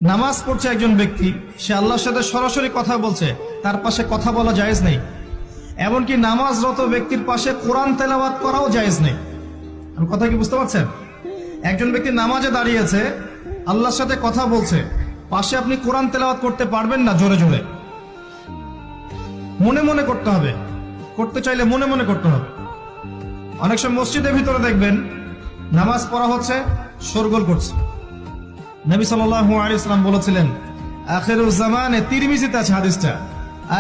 নামাজ পড়ছে একজন ব্যক্তি, সে আল্লাহর সাথে সরাসরি কথা বলছে, তার পাশে কথা বলা জায়েজ নেই। এমনকি নামাজরত ব্যক্তির পাশে কোরআন তেলাওয়াত করাও জায়েজ নেই। আমি কথা কি বুঝতে পারছেন? একজন ব্যক্তি নামাজে দাঁড়িয়েছে, আল্লাহর সাথে কথা বলছে, পাশে আপনি কোরআন তেলাওয়াত করতে পারবেন না জোরে জোরে। মনে মনে করতে হবে, করতে চাইলে মনে মনে করতে হবে। অনেক সময় মসজিদের ভিতরে দেখবেন নামাজ পড়া হচ্ছে, শোরগোল করছে। নবী সাল্লাল্লাহু আলাইহি ওয়াসাল্লাম বলেছিলেন, আখিরুজ জামানে, তিরমিজিতে আছে হাদিসটা,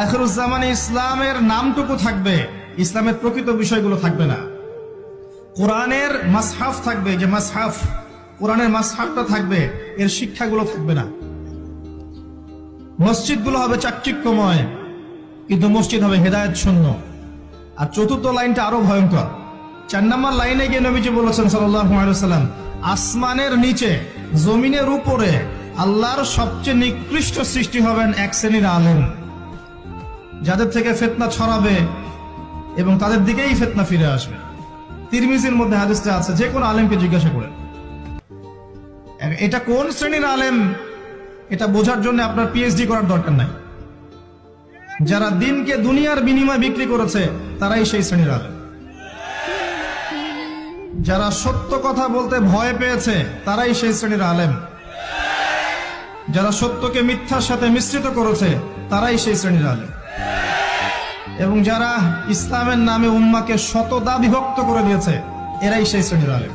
আখিরুজ জামানে ইসলামের নামটুকু থাকবে, ইসলামের প্রকৃত বিষয়গুলো থাকবে না। কোরআনের মাসহাফ থাকবে, যে মাসহাফ, কোরআনের মাসহাফটা থাকবে, এর শিক্ষাগুলো থাকবে না। মসজিদগুলো হবে চাকচিক্যময়, কিন্তু মসজিদ হবে হেদায়েত শূন্য। আর চতুর্থ লাইনটা আরো ভয়ঙ্কর। 4 নম্বর লাইনে গিয়ে নবীজি বলেছেন সাল্লাল্লাহু আলাইহি ওয়াসাল্লাম, আসমানের নিচে জমিনের উপরে আল্লাহর সবচেয়ে নিকৃষ্ট সৃষ্টি হবেন এক শ্রেণীর আলেম, যাদের থেকে ফিতনা ছড়াবে এবং তাদের দিকেই ফিতনা ফিরে আসবে। তিরমিজির মধ্যে হাদিসটা আছে, যে কোনো আলেমকে জিজ্ঞাসা করেন এটা কোন শ্রেণীর আলেম, এটা বোঝার জন্য আপনার পিএইচডি করার দরকার নাই। যারা দিনকে দুনিয়ার বিনিময়ে বিক্রি করেছে তারাই সেই শ্রেণীর আলেম। যারা সত্য কথা বলতে ভয় পেয়েছে তারাই সেই শ্রেণীর আলেম। যারা সত্যকে মিথ্যার সাথে মিশ্রিত করেছে তারাই সেই শ্রেণীর আলেম। এবং যারা ইসলামের নামে উম্মাকে শতদা বিভক্ত করে দিয়েছে, এরাই সেই শ্রেণীর আলেম।